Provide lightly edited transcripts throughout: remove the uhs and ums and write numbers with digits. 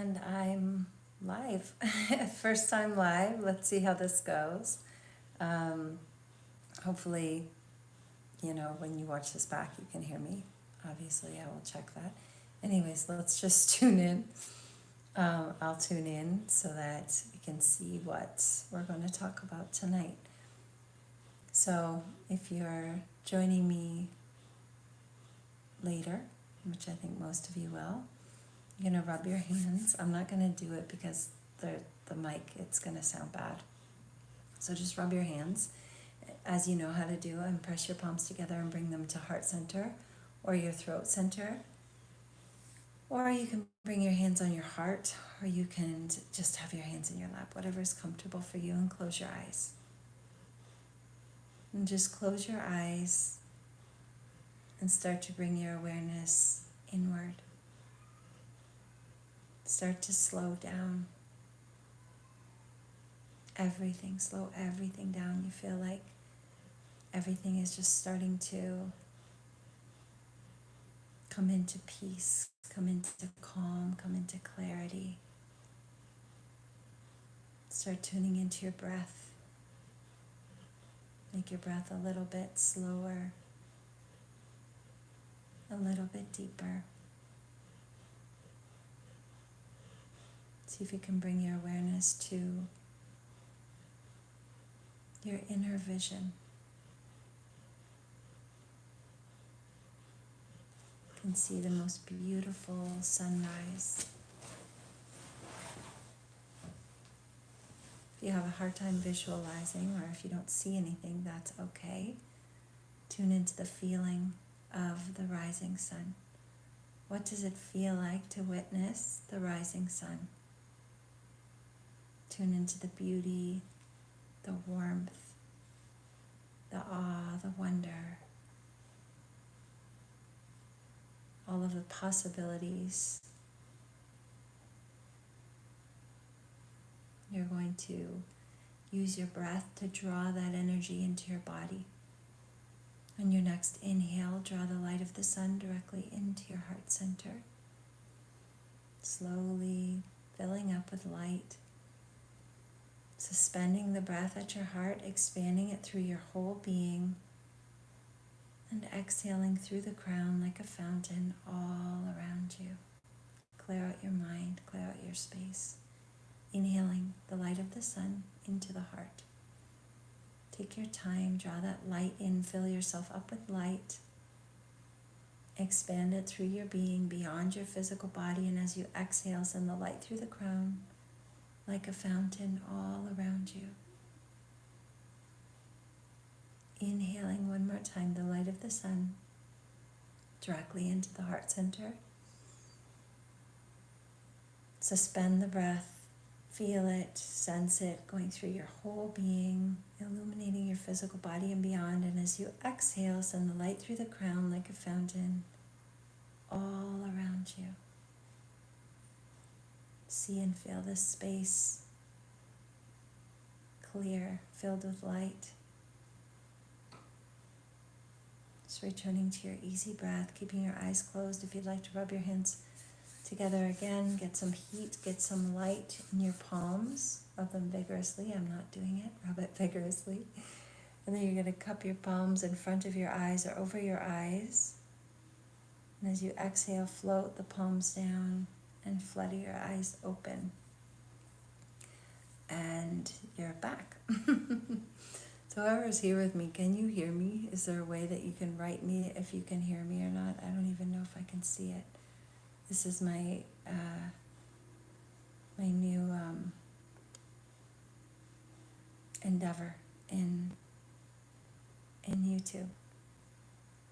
And I'm live. First time live. Let's see how this goes. Um, Hopefully, when you watch this back, you can hear me. Obviously, I will check that. Anyways, let's just tune in. I'll tune in so that we can see what we're going to talk about tonight. So, if you're joining me later, which I think most of you will, you're going to rub your hands. I'm not going to do it because the mic, it's going to sound bad. So just rub your hands as you know how to do, and press your palms together and bring them to heart center or your throat center. Or you can bring your hands on your heart, or you can just have your hands in your lap, whatever is comfortable for you, and close your eyes. And just close your eyes and start to bring your awareness inward. Start to slow down everything, slow everything down. You feel like everything is just starting to come into peace, come into calm, come into clarity. Start tuning into your breath. Make your breath a little bit slower, a little bit deeper. See if you can bring your awareness to your inner vision. You can see the most beautiful sunrise. If you have a hard time visualizing, or if you don't see anything, that's okay. Tune into the feeling of the rising sun. What does it feel like to witness the rising sun? Tune into the beauty, the warmth, the awe, the wonder, all of the possibilities. You're going to use your breath to draw that energy into your body. On your next inhale, draw the light of the sun directly into your heart center, slowly filling up with light, suspending the breath at your heart, expanding it through your whole being, and exhaling through the crown like a fountain all around you. Clear out your mind, clear out your space. Inhaling the light of the sun into the heart. Take your time, draw that light in, fill yourself up with light. Expand it through your being, beyond your physical body, and as you exhale, send the light through the crown like a fountain all around you. Inhaling one more time, the light of the sun directly into the heart center. Suspend the breath. Feel it, sense it, going through your whole being, illuminating your physical body and beyond. And as you exhale, send the light through the crown like a fountain all around you. See and feel this space clear, filled with light. Just returning to your easy breath, keeping your eyes closed. If you'd like to rub your hands together again, get some heat, get some light in your palms. Rub them vigorously. I'm not doing it. Rub it vigorously. And then you're going to cup your palms in front of your eyes or over your eyes. And as you exhale, float the palms down and flutter your eyes open. And you're back. So whoever's here with me, can you hear me? Is there a way that you can write me if you can hear me or not? I don't even know if I can see it. This is my my new endeavor in YouTube.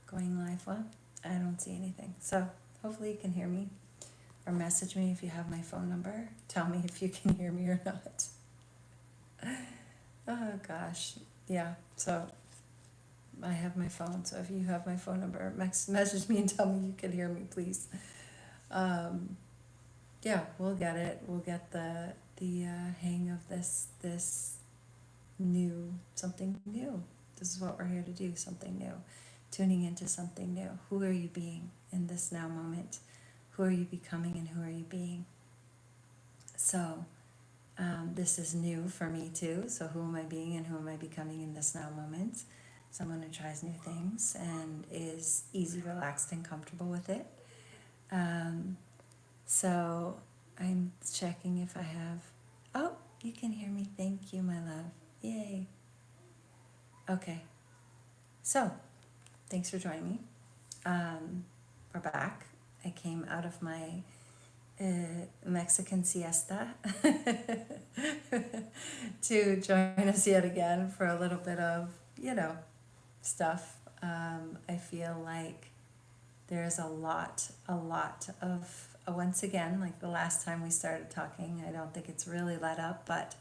Going live. Well, I don't see anything. So hopefully you can hear me, or message me if you have my phone number. Tell me if you can hear me or not. Oh gosh, yeah. So I have my phone. So if you have my phone number, message me and tell me you can hear me, please. Yeah, we'll get it. We'll get the hang of this new, something new. This is what we're here to do, something new. Tuning into something new. Who are you being in this now moment? Who are you becoming and who are you being? So this is new for me too. So who am I being and who am I becoming in this now moment? Someone who tries new things and is easy, relaxed, and comfortable with it. So I'm checking if I have. Oh, you can hear me. Thank you, my love. Yay. Okay. So thanks for joining me. We're back. I came out of my Mexican siesta to join us yet again for a little bit of, stuff. I feel like there's a lot of, once again, like the last time we started talking, I don't think it's really let up, but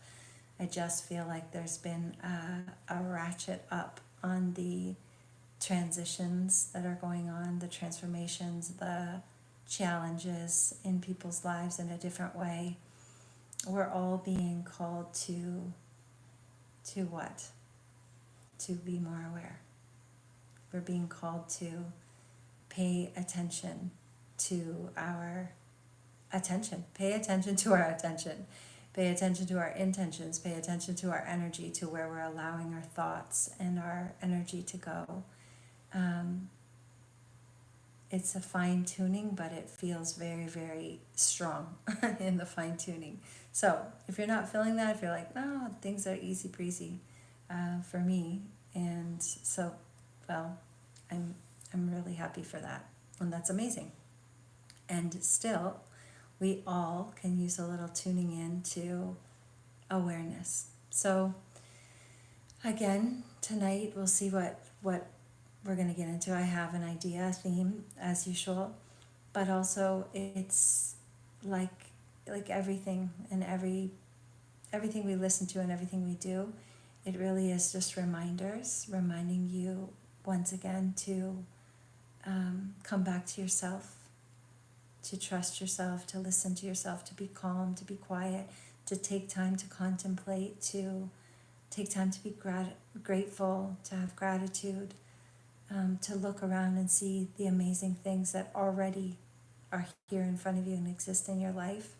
I just feel like there's been a ratchet up on the transitions that are going on, the transformations, the challenges in people's lives in a different way. We're all being called to what? To be more aware. We're being called to pay attention to our attention. Pay attention to our attention. Pay attention to our intentions. Pay attention to our energy, to where we're allowing our thoughts and our energy to go. It's a fine tuning, but it feels very, very strong in the fine tuning. So if you're not feeling that, if you're like, no, things are easy breezy for me, and so, well, I'm really happy for that, and that's amazing. And still, we all can use a little tuning in to awareness. So again, tonight we'll see what we're going to get into. I have an idea, a theme, as usual, but also it's like everything and everything we listen to and everything we do, it really is just reminders, reminding you once again to come back to yourself, to trust yourself, to listen to yourself, to be calm, to be quiet, to take time to contemplate, to take time to be grateful, to have gratitude, to look around and see the amazing things that already are here in front of you and exist in your life.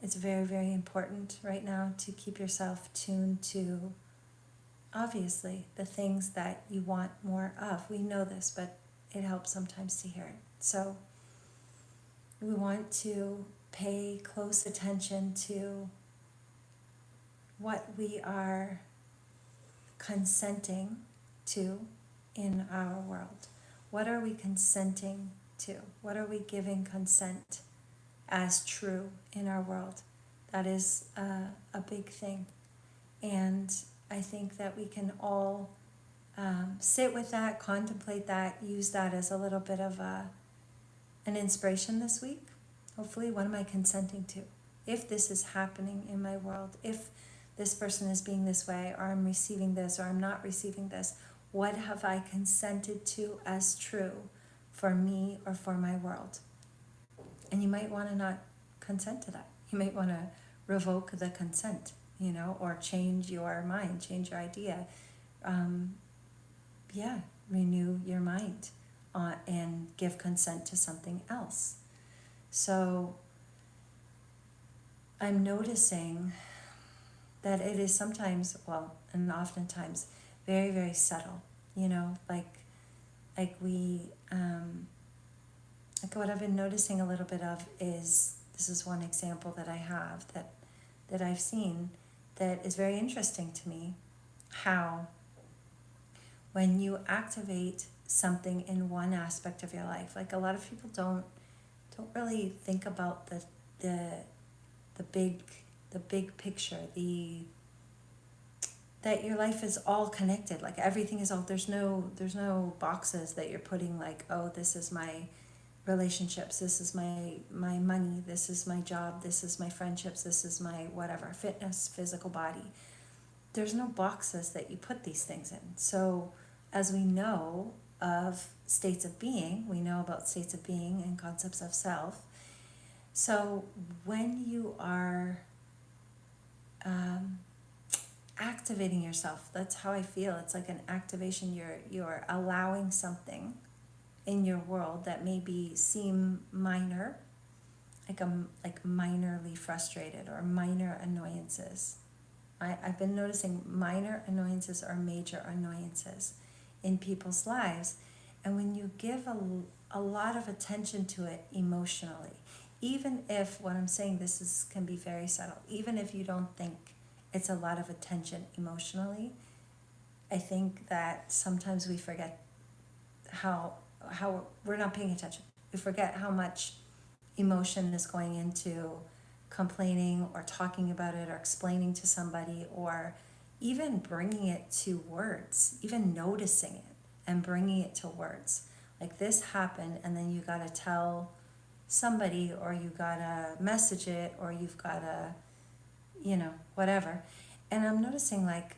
It's very, very important right now to keep yourself tuned to, obviously, the things that you want more of. We know this, but it helps sometimes to hear it. So we want to pay close attention to what we are consenting to in our world. What are we consenting to? What are we giving consent as true in our world? That is a big thing. And I think that we can all sit with that, contemplate that, use that as a little bit of an inspiration this week. Hopefully, what am I consenting to? If this is happening in my world, if this person is being this way, or I'm receiving this, or I'm not receiving this, what have I consented to as true for me or for my world? And you might want to not consent to that. You might want to revoke the consent, or change your mind, change your idea. Renew your mind and give consent to something else. So I'm noticing that it is sometimes, and oftentimes, very, very subtle, like what I've been noticing a little bit of is, this is one example that I have that I've seen that is very interesting to me, how when you activate something in one aspect of your life, like a lot of people don't really think about the big picture, that your life is all connected, like everything is all, there's no boxes that you're putting, like, oh, this is my relationships, this is my money, this is my job, this is my friendships, this is my whatever, fitness, physical body. There's no boxes that you put these things in. So as we know of states of being, we know about states of being and concepts of self. So when you are activating yourself, that's how I feel. It's like an activation. You're allowing something in your world that maybe seem minor. like minorly frustrated or minor annoyances. I've been noticing minor annoyances or major annoyances in people's lives. And when you give a lot of attention to it emotionally, even if what I'm saying, can be very subtle, even if you don't think it's a lot of attention emotionally, I think that sometimes we forget how we're not paying attention. We forget how much emotion is going into complaining or talking about it or explaining to somebody, or even bringing it to words, even noticing it and bringing it to words. Like, this happened, and then you got to tell somebody, or you got to message it, or you've got to, whatever. And I'm noticing, like,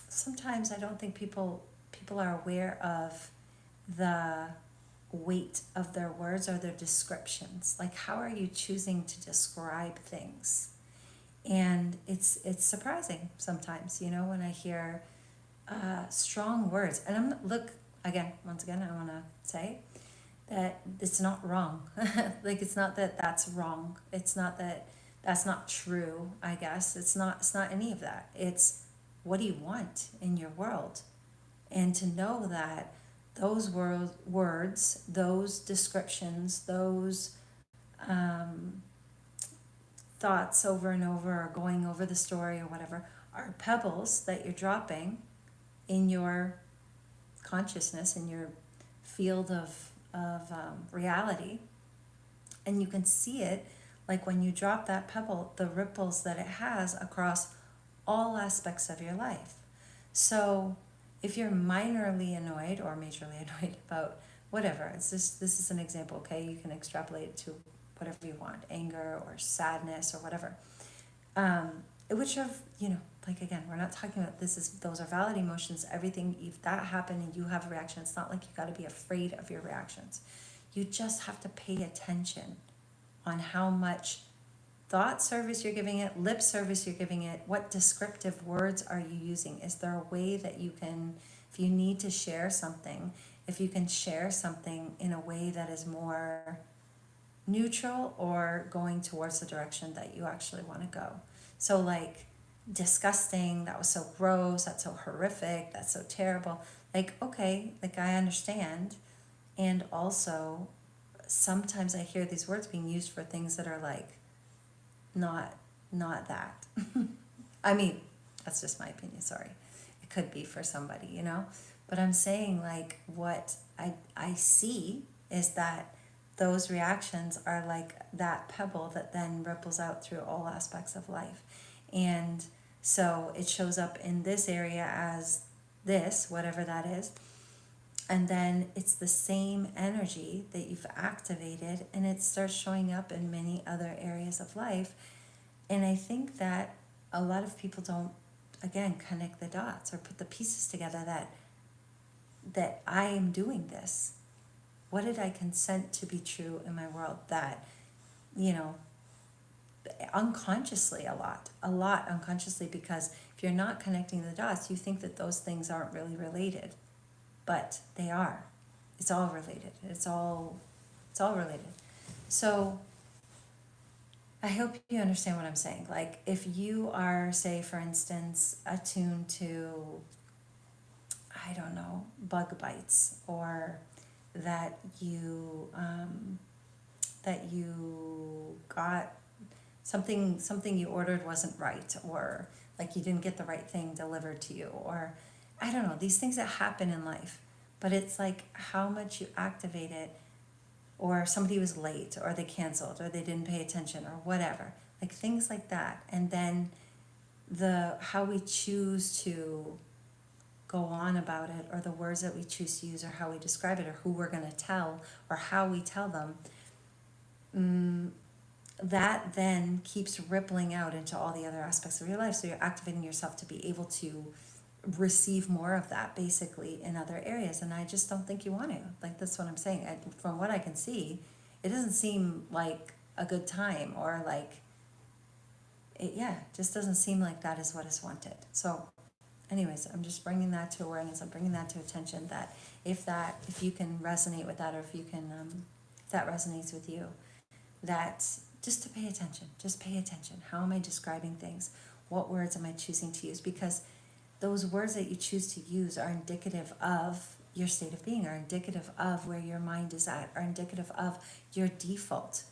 sometimes I don't think people are aware of the weight of their words or their descriptions. Like, how are you choosing to describe things? And it's surprising sometimes, when I hear strong words. And once again, I want to say that it's not wrong. Like, it's not that that's wrong. It's not that that's not true, I guess. It's not any of that. It's, what do you want in your world? And to know that those words, those descriptions, those thoughts over and over, or going over the story or whatever, are pebbles that you're dropping in your consciousness, in your field of reality. And you can see it, like when you drop that pebble, the ripples that it has across all aspects of your life. So if you're minorly annoyed or majorly annoyed about whatever, this is an example, okay? You can extrapolate it to whatever you want, anger or sadness or whatever. Which of, like, again, we're not talking about those are valid emotions. Everything, if that happened and you have a reaction, it's not like you got to be afraid of your reactions. You just have to pay attention on how much thought service you're giving it, lip service you're giving it, what descriptive words are you using? Is there a way that you can, if you need to share something, if you can share something in a way that is more neutral or going towards the direction that you actually want to go? So, like, disgusting, that was so gross, that's so horrific, that's so terrible. Like, okay, like, I understand. And also, sometimes I hear these words being used for things that are like, not that. I mean, that's just my opinion, sorry. It could be for somebody, But I'm saying, like, what I see is that those reactions are like that pebble that then ripples out through all aspects of life. And so it shows up in this area as this, whatever that is. And then it's the same energy that you've activated, and it starts showing up in many other areas of life. And I think that a lot of people don't, again, connect the dots or put the pieces together that I am doing this. What did I consent to be true in my world? That, unconsciously, a lot unconsciously, because if you're not connecting the dots, you think that those things aren't really related. But they are. It's all related. It's all related. So I hope you understand what I'm saying. Like, if you are, say, for instance, attuned to, I don't know, bug bites, or that you got something you ordered wasn't right, or like you didn't get the right thing delivered to you, or I don't know, these things that happen in life. But it's like how much you activate it, or somebody was late, or they canceled, or they didn't pay attention, or whatever, like things like that. And then how we choose to go on about it, or the words that we choose to use, or how we describe it, or who we're going to tell, or how we tell them, that then keeps rippling out into all the other aspects of your life. So you're activating yourself to be able to receive more of that, basically, in other areas. And I just don't think you want to. Like, that's what I'm saying. From what I can see, it doesn't seem like a good time, or like, just doesn't seem like that is what is wanted. So anyways, I'm just bringing that to awareness. I'm bringing that to attention, that if you can resonate with that, or if you can, if that resonates with you, that just to pay attention. Just pay attention. How am I describing things? What words am I choosing to use? Because those words that you choose to use are indicative of your state of being, are indicative of where your mind is at, are indicative of your default.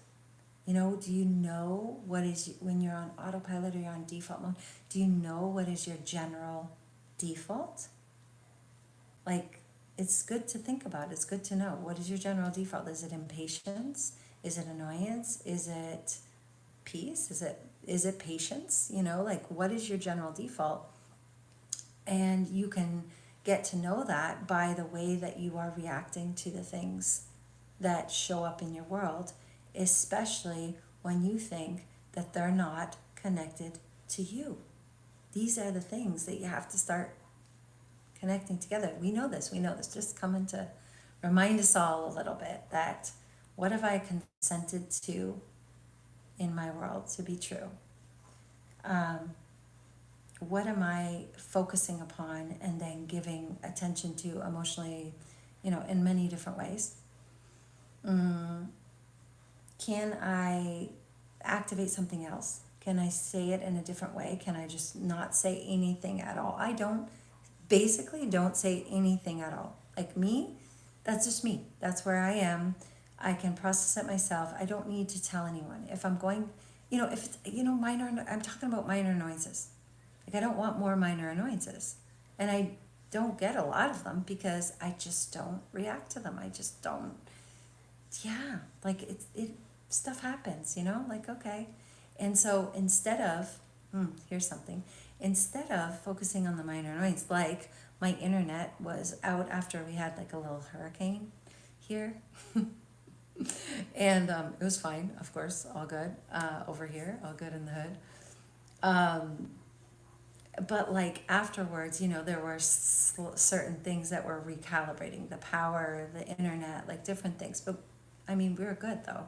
You know, do you know what is, when you're on autopilot or you're on default mode, do you know what is your general default? Like, it's good to think about. It's good to know. What is your general default? Is it impatience? Is it annoyance? Is it peace? Is it patience? You know, like, what is your general default? And you can get to know that by the way that you are reacting to the things that show up in your world, especially when you think that they're not connected to you. These are the things that you have to start connecting together. We know this. Just coming to remind us all a little bit that what have I consented to in my world to be true? What am I focusing upon and then giving attention to emotionally, in many different ways? Can I activate something else? Can I say it in a different way? Can I just not say anything at all? I don't say anything at all. Like me, that's just me. That's where I am. I can process it myself. I don't need to tell anyone. If I'm going, if it's, I'm talking about minor annoyances. Like, I don't want more minor annoyances. And I don't get a lot of them because I just don't react to them. I just don't, like stuff happens, like, okay. And so instead of, instead of focusing on the minor annoyance, like my internet was out after we had like a little hurricane here. And it was fine, of course, all good over here, all good in the hood. But like afterwards, there were certain things that were recalibrating the power, the internet, like different things. But I mean, we were good though,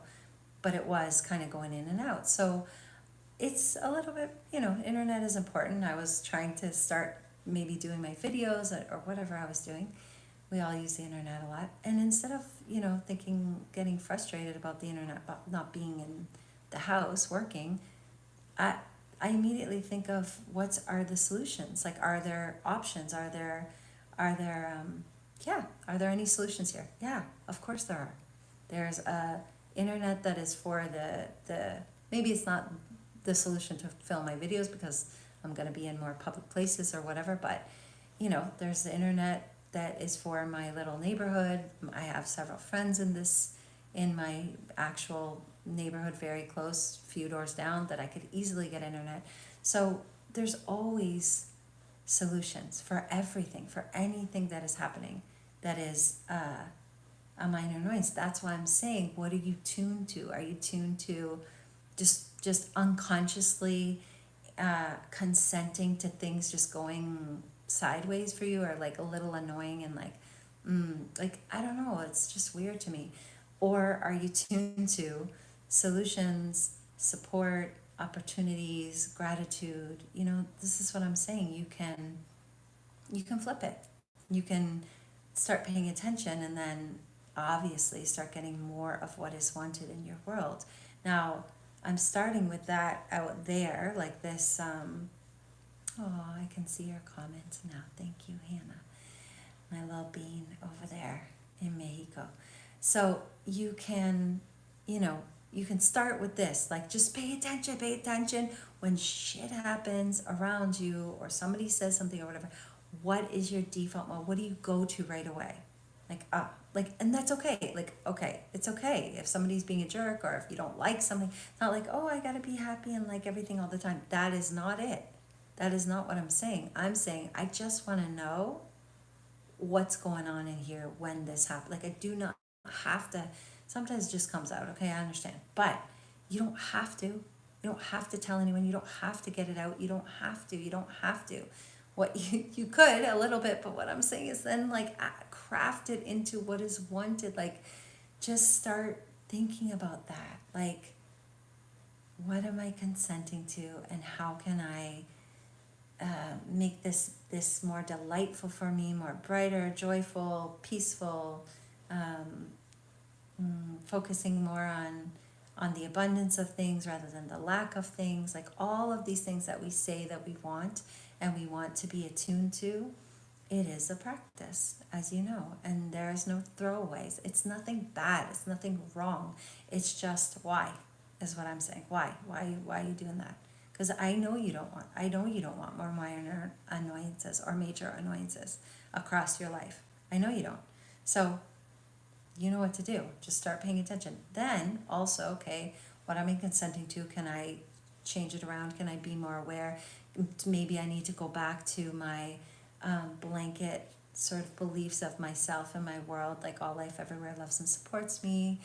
but it was kind of going in and out. So it's a little bit, internet is important. I was trying to start maybe doing my videos or whatever I was doing. We all use the internet a lot. And instead of, getting frustrated about the internet not being in the house working, I immediately think of what are the solutions? Like, are there options? Are there any solutions here? Yeah, of course there are. There's a internet that is for the maybe it's not the solution to film my videos because I'm going to be in more public places or whatever, but there's the internet that is for my little neighborhood. I have several friends in my actual neighborhood, very close, few doors down, that I could easily get internet. So there's always solutions for everything, for anything that is happening that is a minor annoyance. That's why I'm saying, what are you tuned to? Are you tuned to just unconsciously consenting to things just going sideways for you, or like a little annoying and like I don't know, it's just weird to me? Or are you tuned to solutions, support, opportunities, gratitude? This is what I'm saying. You can flip it. You can start paying attention and then obviously start getting more of what is wanted in your world. Now, I'm starting with that out there, like this. I can see your comments now. Thank you, Hannah, my little bean over there in Mexico. So you can start with this, like, just pay attention when shit happens around you or somebody says something or whatever. What is your default mode? What do you go to right away? And that's okay. Like, okay, it's okay if somebody's being a jerk or if you don't like something. It's not like, I gotta be happy and like everything all the time. That is not it. That is not what I'm saying. I'm saying I just want to know what's going on in here when this happens. Like, I do not have to. Sometimes it just comes out. Okay, I understand. But you don't have to. You don't have to tell anyone. You don't have to get it out. You don't have to. What you could a little bit, but what I'm saying is then like craft it into what is wanted. Like, just start thinking about that. Like, what am I consenting to, and how can I make this more delightful for me, more brighter, joyful, peaceful, focusing more on the abundance of things rather than the lack of things. Like all of these things that we say that we want and we want to be attuned to, it is a practice, as you know, and there is no throwaways. It's nothing bad. It's nothing wrong. It's just why, is what I'm saying. Why? Why are you doing that? Because I know you don't want. I know you don't want more minor annoyances or major annoyances across your life. I know you don't. So you know what to do. Just start paying attention. Then also, okay, what am I consenting to? Can I change it around? Can I be more aware? Maybe I need to go back to my blanket sort of beliefs of myself and my world, like all life everywhere loves and supports me.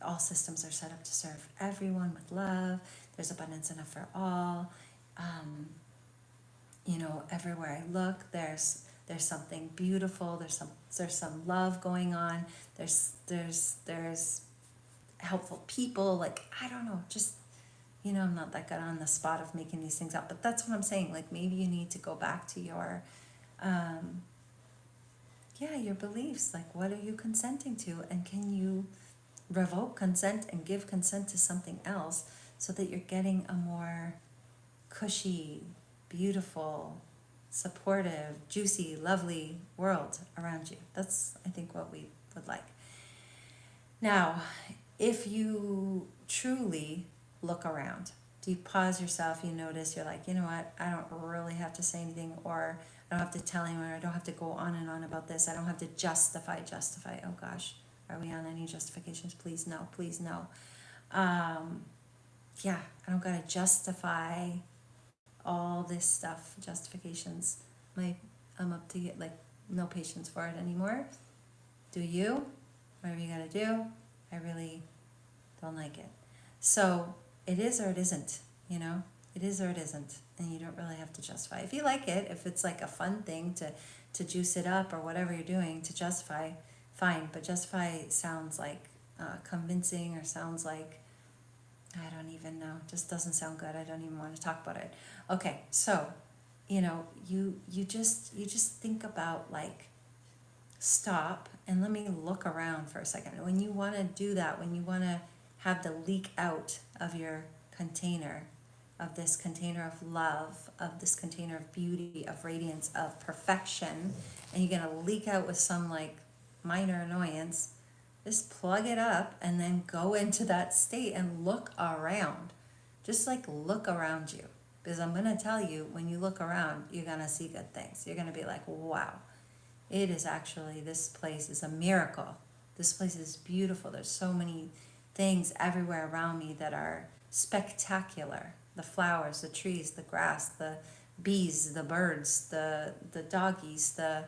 All systems are set up to serve everyone with love. There's abundance enough for all. Everywhere I look, there's something beautiful. There's some love going on. There's helpful people. Like, I don't know, just I'm not that good on the spot of making these things up, but that's what I'm saying. Like, maybe you need to go back to your your beliefs. Like, what are you consenting to, and can you revoke consent and give consent to something else so that you're getting a more cushy, beautiful, supportive, juicy, lovely world around you. That's, I think, what we would like. Now, if you truly look around, do you pause yourself, you notice, you're like, you know what, I don't really have to say anything, or I don't have to tell anyone, or I don't have to go on and on about this, I don't have to justify, oh gosh, are we on any justifications? Please no, please no. I don't gotta justify all this stuff, justifications. I'm up to get, like, no patience for it anymore. Do you? Whatever you gotta do. I really don't like it. So it is or it isn't, it is or it isn't, and you don't really have to justify. If you like it, if it's like a fun thing to juice it up or whatever you're doing to justify, fine, but justify sounds like convincing, or sounds like, I don't even know, just doesn't sound good. I don't even want to talk about it. Okay, so you just think about, like, stop and let me look around for a second. When you want to do that, when you want to have the leak out of your container, of this container of love, of this container of beauty, of radiance, of perfection, and you're going to leak out with some, like, minor annoyance, just plug it up and then go into that state and look around. Just, like, look around you. Because I'm going to tell you, when you look around, you're going to see good things. You're going to be like, wow, it is actually, this place is a miracle. This place is beautiful. There's so many things everywhere around me that are spectacular. The flowers, the trees, the grass, the bees, the birds, the doggies, the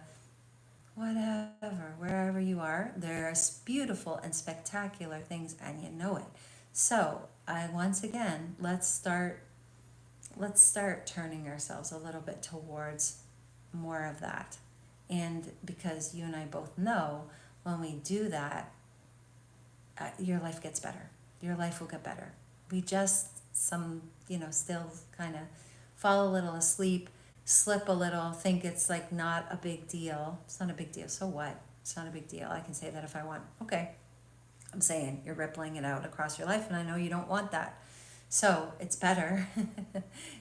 whatever, wherever you are, there's beautiful and spectacular things, and you know it. So once again, let's start turning ourselves a little bit towards more of that. And because you and I both know, when we do that, your life gets better. Your life will get better. We just, still kind of fall a little asleep, slip a little, think it's, like, not a big deal. It's not a big deal. So what? It's not a big deal. I can say that if I want. Okay. I'm saying you're rippling it out across your life, and I know you don't want that. So it's better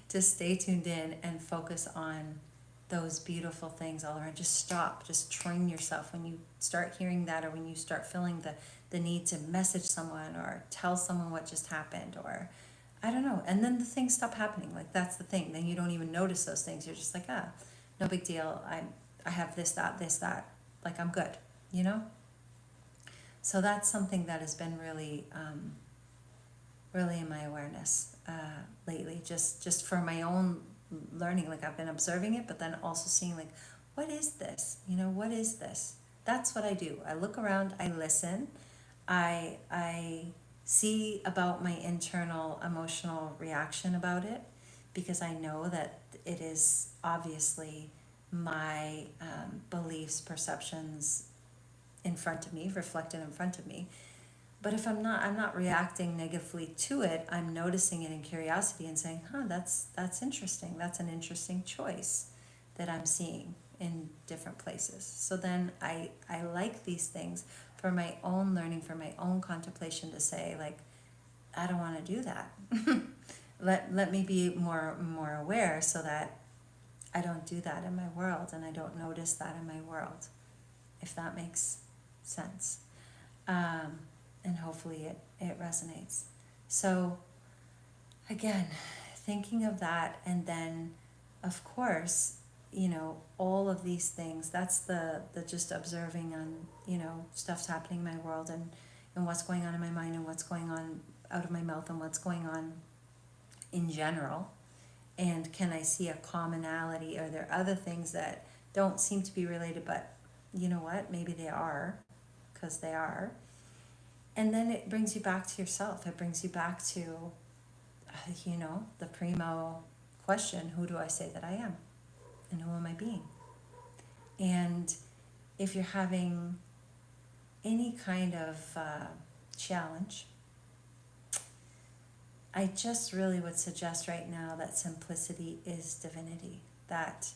to stay tuned in and focus on those beautiful things all around. Just stop. Just train yourself. When you start hearing that, or when you start feeling the need to message someone or tell someone what just happened, or I don't know, and then the things stop happening. Like, that's the thing. Then you don't even notice those things. You're just like, no big deal. I have this, that. Like, I'm good, So that's something that has been really, really in my awareness lately. Just for my own learning. Like, I've been observing it, but then also seeing, like, what is this? What is this? That's what I do. I look around. I listen. I see about my internal emotional reaction about it, because I know that it is obviously my beliefs, perceptions in front of me, reflected in front of me. But if I'm not reacting negatively to it, I'm noticing it in curiosity and saying, that's interesting. That's an interesting choice that I'm seeing in different places. So then I like these things, for my own learning, for my own contemplation, to say, like, I don't want to do that. Let me be more aware, so that I don't do that in my world, and I don't notice that in my world, if that makes sense. And hopefully it resonates. So again, thinking of that, and then of course, all of these things, that's the just observing on, stuff's happening in my world, and what's going on in my mind, and what's going on out of my mouth, and what's going on in general. And can I see a commonality? Are there other things that don't seem to be related, but you know what, maybe they are, because they are. And then it brings you back to yourself. It brings you back to, the primo question, who do I say that I am? And who am I being? And if you're having any kind of challenge, I just really would suggest right now that simplicity is divinity. That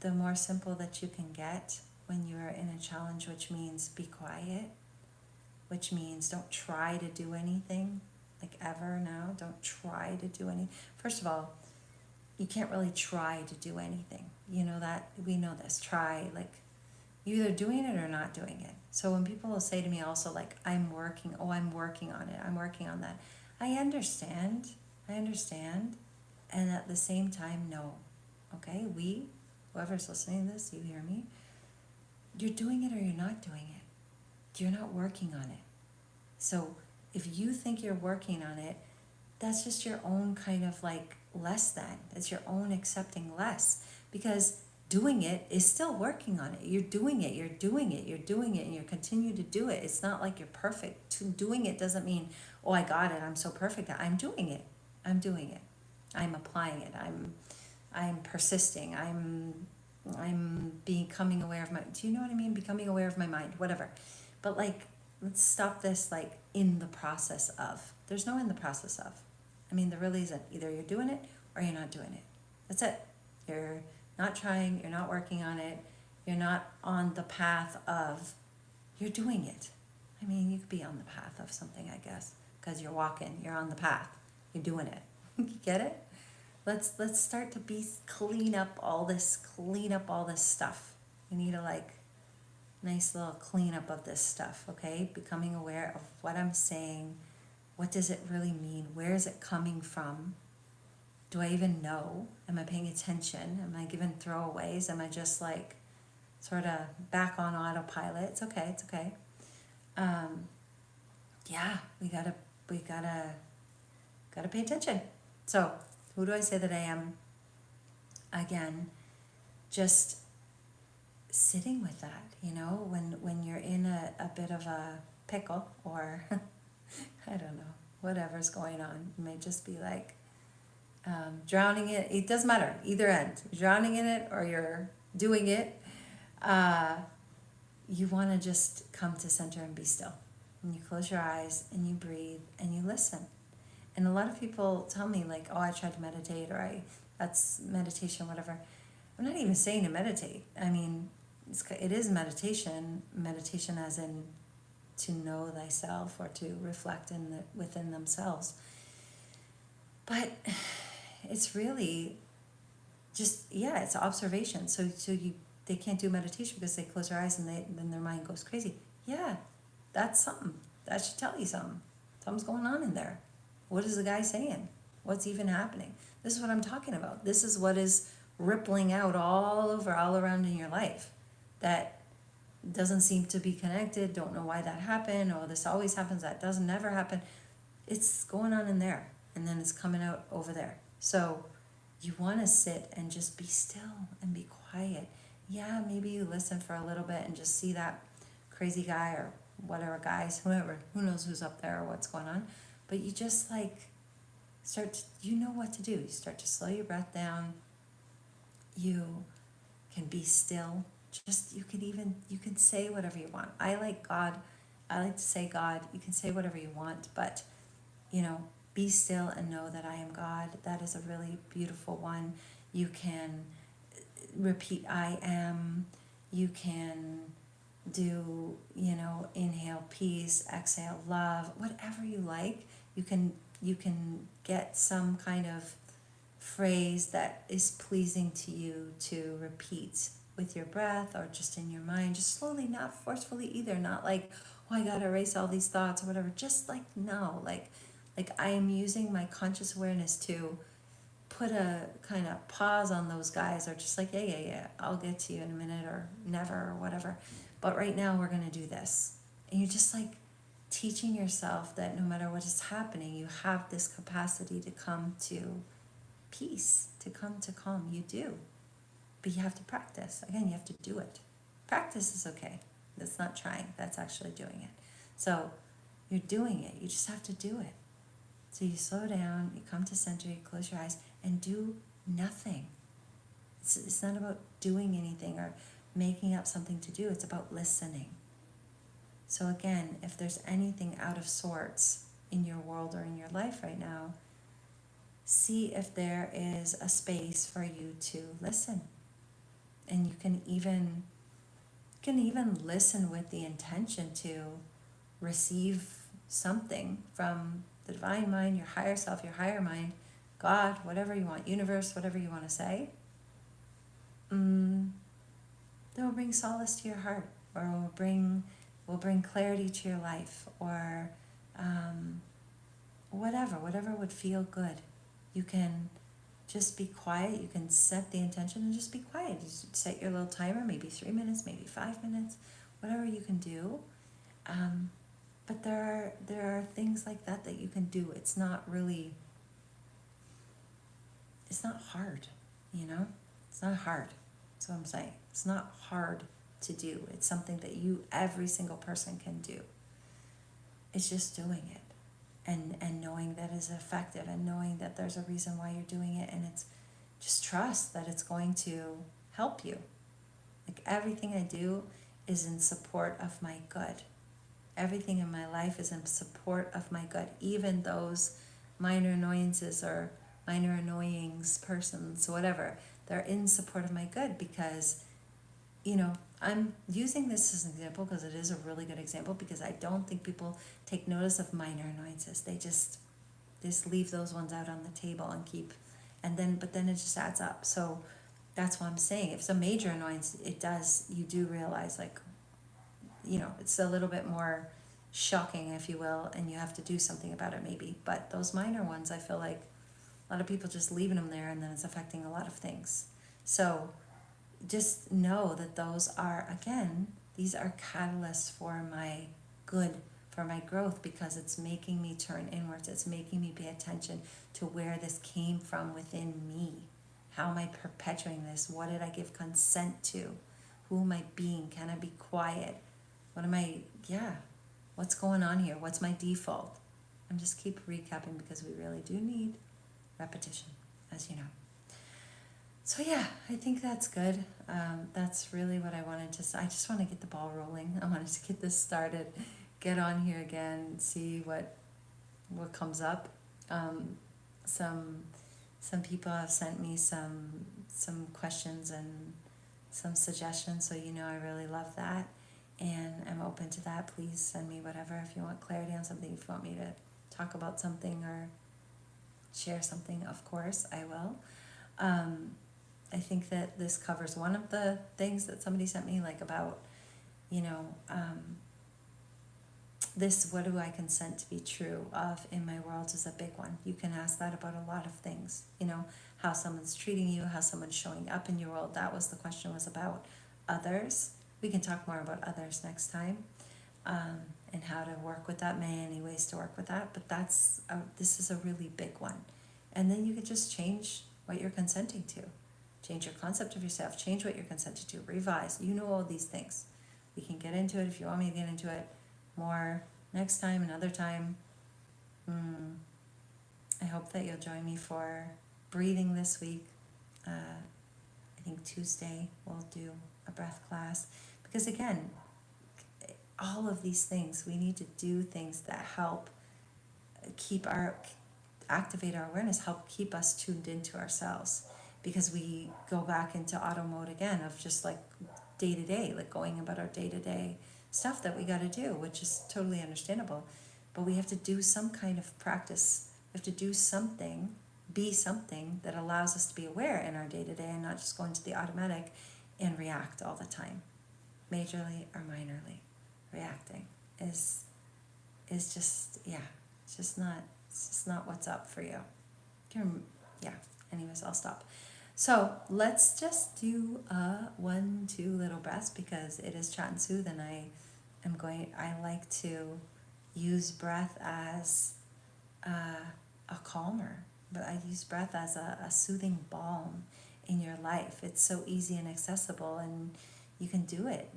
the more simple that you can get when you're in a challenge, which means be quiet, which means don't try to do anything, like ever now. Don't try to do any. First of all, you can't really try to do anything. You know that, we know this. Try, like, you're either doing it or not doing it. So when people will say to me also, like, I'm working on it, I'm working on that. I understand, and at the same time, no. Okay, whoever's listening to this, you hear me? You're doing it or you're not doing it. You're not working on it. So if you think you're working on it, that's just your own kind of like less than. It's your own accepting less, because doing it is still working on it. You're doing it, and you continue to do it. It's not like you're perfect. Doing it doesn't mean, oh, I got it, I'm so perfect. I'm doing it. I'm applying it. I'm persisting. I'm becoming aware of do you know what I mean? Becoming aware of my mind, whatever. But like, let's stop this, like, in the process of. There's no in the process of. I mean, there really isn't. Either you're doing it or you're not doing it. That's it. You're not trying, you're not working on it, you're not on the path of, you're doing it. I mean, you could be on the path of something, I guess, because you're walking, you're on the path, you're doing it. You get it? Let's start to clean up all this stuff. We need a nice little cleanup of this stuff, okay? Becoming aware of what I'm saying. What does it really mean? Where is it coming from? Do I even know? Am I paying attention? Am I giving throwaways? Am I just like sort of back on autopilot? It's okay. Yeah, we gotta pay attention. So, who do I say that I am? Again, just sitting with that, when you're in a bit of a pickle, or I don't know, whatever's going on. You may just be like drowning it. It doesn't matter, either end. You're drowning in it or you're doing it. You want to just come to center and be still. And you close your eyes and you breathe and you listen. And a lot of people tell me, like, oh, I tried to meditate, or that's meditation, whatever. I'm not even saying to meditate. I mean, it is meditation as in to know thyself, or to reflect within themselves. But it's really just, it's observation. So they can't do meditation because they close their eyes and then their mind goes crazy. Yeah, that's something. That should tell you something. Something's going on in there. What is the guy saying? What's even happening? This is what I'm talking about. This is what is rippling out all around in your life. That doesn't seem to be connected. Don't know why that happened. Oh, this always happens. That doesn't never happen. It's going on in there, and then it's coming out over there. So you want to sit and just be still and be quiet. Yeah, maybe you listen for a little bit and just see that crazy guy, or whatever guys, whoever, who knows who's up there or what's going on. But you just you know what to do. You start to slow your breath down. You can be still. You can say whatever you want. I like God. I like to say God. You can say whatever you want, but, be still and know that I am God. That is a really beautiful one. You can repeat I am. You can do, inhale peace, exhale love, whatever you like. You can get some kind of phrase that is pleasing to you to repeat with your breath or just in your mind, just slowly, not forcefully either, not like, oh, I gotta erase all these thoughts or whatever, just like, no, like I am using my conscious awareness to put a kind of pause on those guys, or just like, yeah, I'll get to you in a minute or never or whatever, but right now we're gonna do this. And you're just like teaching yourself that no matter what is happening, you have this capacity to come to peace, to come to calm. You do, but you have to practice. Again, you have to do it. Practice is okay. That's not trying, that's actually doing it. So you're doing it, you just have to do it. So you slow down, you come to center, you close your eyes and do nothing. It's not about doing anything or making up something to do, it's about listening. So again, if there's anything out of sorts in your world or in your life right now, see if there is a space for you to listen. And you can even listen with the intention to receive something from the divine mind, your higher self, your higher mind, God, whatever you want, universe, whatever you want to say. That will bring solace to your heart, or will bring clarity to your life, or whatever would feel good. You can just be quiet. You can set the intention and just be quiet. Just set your little timer, maybe 3 minutes, maybe 5 minutes, whatever you can do. But there are things like that you can do. It's not hard, It's not hard. That's what I'm saying. It's not hard to do. It's something that every single person can do. It's just doing it. And knowing that it's effective, and knowing that there's a reason why you're doing it, and it's just trust that it's going to help you. Like everything I do is in support of my good. Everything in my life is in support of my good. Even those minor annoyances or minor annoyings, persons, whatever, they're in support of my good, because I'm using this as an example because it is a really good example, because I don't think people take notice of minor annoyances. They just leave those ones out on the table and but then it just adds up. So that's what I'm saying. If it's a major annoyance, you do realize, like, it's a little bit more shocking, if you will, and you have to do something about it maybe. But those minor ones, I feel like a lot of people just leaving them there, and then it's affecting a lot of things. So just know that these are catalysts for my good, for my growth, because it's making me turn inwards. It's making me pay attention to where this came from within me. How am I perpetuating this? What did I give consent to? Who am I being? Can I be quiet? What's going on here? What's my default? And just keep recapping, because we really do need repetition, as you know. So I think that's good. That's really what I wanted to say. I just want to get the ball rolling. I wanted to get this started, get on here again, see what comes up. Some people have sent me some questions and some suggestions, so I really love that, and I'm open to that. Please send me whatever. If you want clarity on something, if you want me to talk about something or share something, of course I will. I think that this covers one of the things that somebody sent me, like about, this, what do I consent to be true of in my world, is a big one. You can ask that about a lot of things, how someone's treating you, how someone's showing up in your world. That was the question, was about others. We can talk more about others next time, and how to work with that, many ways to work with that, but this is a really big one. And then you could just change what you're consenting to. Change your concept of yourself, change what you're consented to, revise. All these things. We can get into it if you want me to get into it more next time, another time. I hope that you'll join me for breathing this week. I think Tuesday we'll do a breath class, because again, all of these things, we need to do things that help activate our awareness, help keep us tuned into ourselves. Because we go back into auto mode again of just like day to day, like going about our day to day stuff that we got to do, which is totally understandable. But we have to do some kind of practice. We have to do something, be something that allows us to be aware in our day to day and not just go into the automatic and react all the time, majorly or minorly. Reacting is just, yeah, it's just not what's up for you. Yeah, anyways, I'll stop. So let's just do 1-2 little breaths, because it is Chat and Soothe, and I like to use breath as a calmer, but I use breath as a soothing balm in your life. It's so easy and accessible, and you can do it,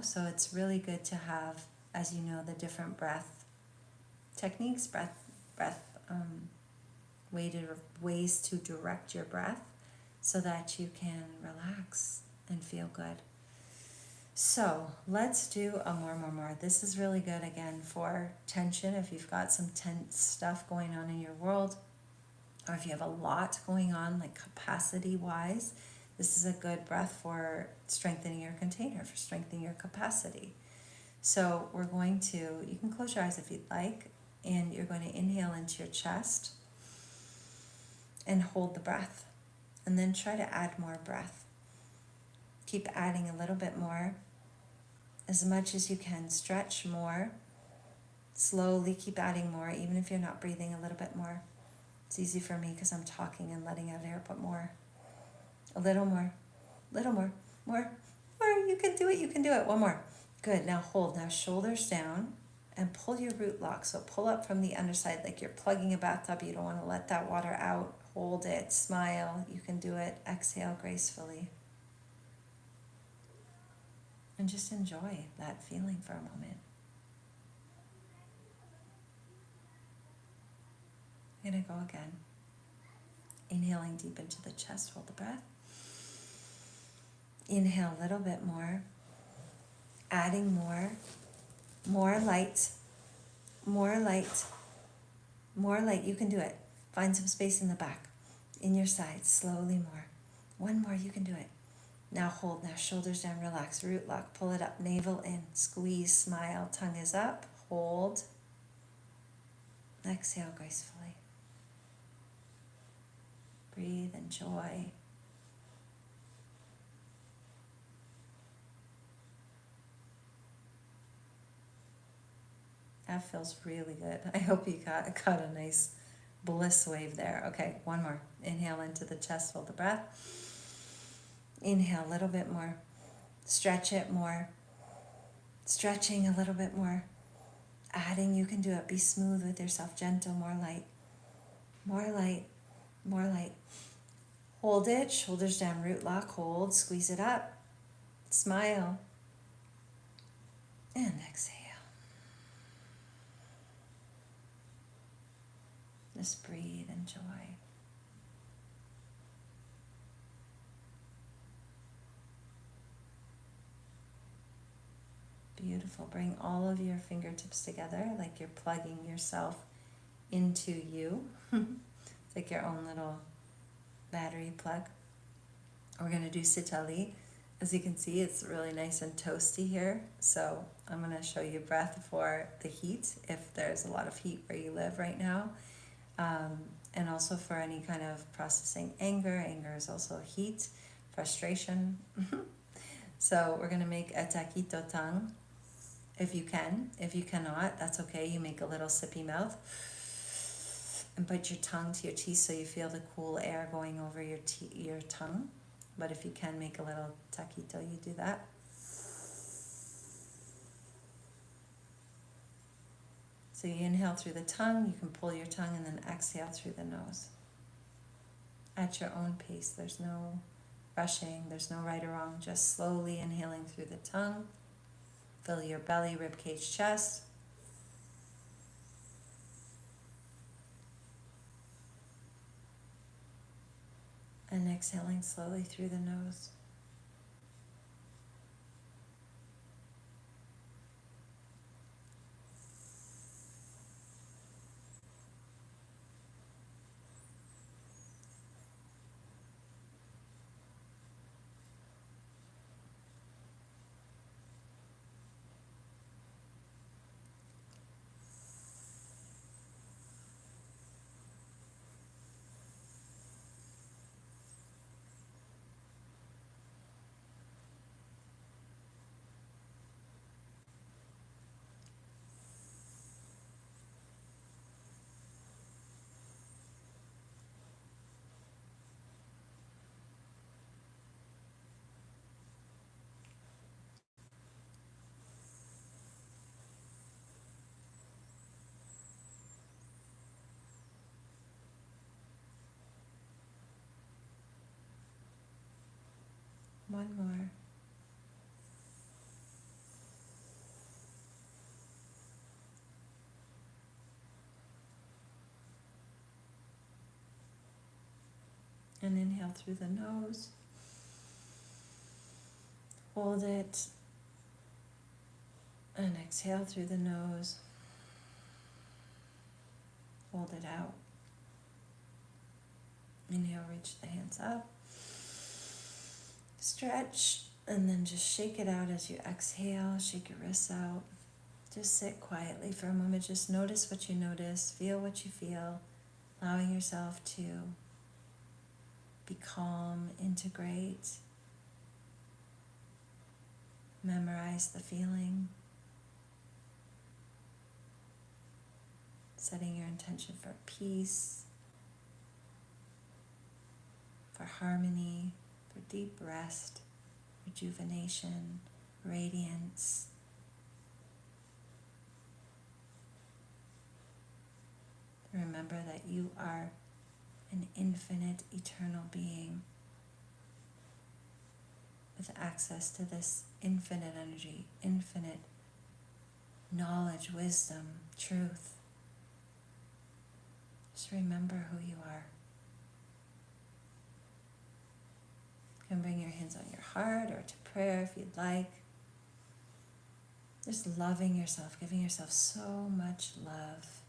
so it's really good to have, as you know, the different breath techniques, breath ways to direct your breath so that you can relax and feel good. So let's do a more. This is really good, again, for tension. If you've got some tense stuff going on in your world, or if you have a lot going on, like capacity-wise, this is a good breath for strengthening your container, for strengthening your capacity. So we're going to, you can close your eyes if you'd like, and you're going to inhale into your chest and hold the breath, and then try to add more breath. Keep adding a little bit more, as much as you can. Stretch more. Slowly keep adding more, even if you're not breathing, a little bit more. It's easy for me because I'm talking and letting out air, but more. A little more. More. You can do it. One more. Good. Now hold. Now shoulders down and pull your root lock. So pull up from the underside like you're plugging a bathtub. You don't want to let that water out. Hold it. Smile. You can do it. Exhale gracefully. And just enjoy that feeling for a moment. I'm going to go again. Inhaling deep into the chest, hold the breath. Inhale a little bit more. Adding more. More light. You can do it. Find some space in the back, in your sides, slowly more. One more, you can do it. Now hold, now shoulders down, relax, root lock, pull it up, navel in, squeeze, smile, tongue is up, hold. Exhale gracefully. Breathe, enjoy. That feels really good. I hope you got a nice bliss wave there. Okay, one more. Inhale into the chest, hold the breath. Inhale a little bit more. Stretch it more. Stretching a little bit more. Adding, you can do it. Be smooth with yourself, gentle, more light. Hold it, shoulders down, root lock, hold, squeeze it up. Smile. And exhale. Just breathe, enjoy. Beautiful. Bring all of your fingertips together like you're plugging yourself into you. It's like your own little battery plug. We're going to do sitali. As you can see, it's really nice and toasty here. So I'm going to show you breath for the heat, if there's a lot of heat where you live right now. And also for any kind of processing anger. Anger is also heat, frustration. So we're going to make a taquito tongue, if you can. If you cannot, that's okay. You make a little sippy mouth and put your tongue to your teeth so you feel the cool air going over your tongue. But if you can make a little taquito, you do that. So you inhale through the tongue, you can pull your tongue, and then exhale through the nose. At your own pace, there's no rushing, there's no right or wrong, just slowly inhaling through the tongue. Fill your belly, ribcage, chest. And exhaling slowly through the nose. One more. And inhale through the nose. Hold it. And exhale through the nose. Hold it out. Inhale, reach the hands up. Stretch, and then just shake it out as you exhale. Shake your wrists out. Just sit quietly for a moment. Just notice what you notice. Feel what you feel. Allowing yourself to be calm, integrate, memorize the feeling. Setting your intention for peace, for harmony, for deep rest, rejuvenation, radiance. Remember that you are an infinite, eternal being with access to this infinite energy, infinite knowledge, wisdom, truth. Just remember who you are. You can bring your hands on your heart or to prayer if you'd like. Just loving yourself, giving yourself so much love.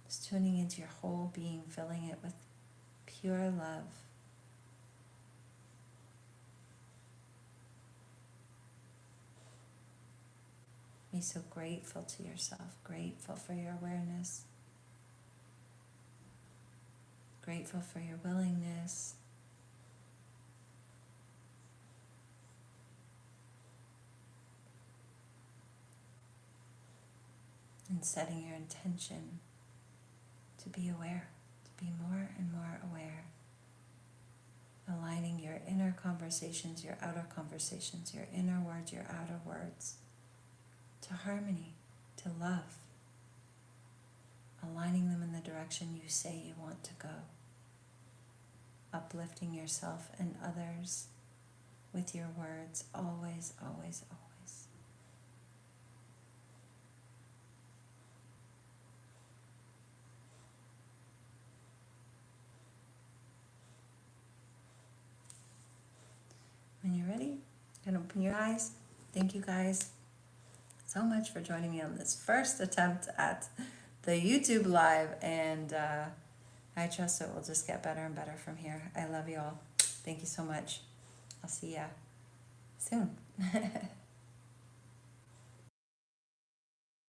Just tuning into your whole being, filling it with pure love. Be so grateful to yourself, grateful for your awareness, grateful for your willingness. And setting your intention to be aware, to be more and more aware. Aligning your inner conversations, your outer conversations, your inner words, your outer words, to harmony, to love. Aligning them in the direction you say you want to go. Uplifting yourself and others with your words, always, always, always. When you're ready, you can open your eyes. Thank you guys so much for joining me on this first attempt at the YouTube live, and I trust it will just get better and better from here. I love you all. Thank you so much. I'll see ya soon.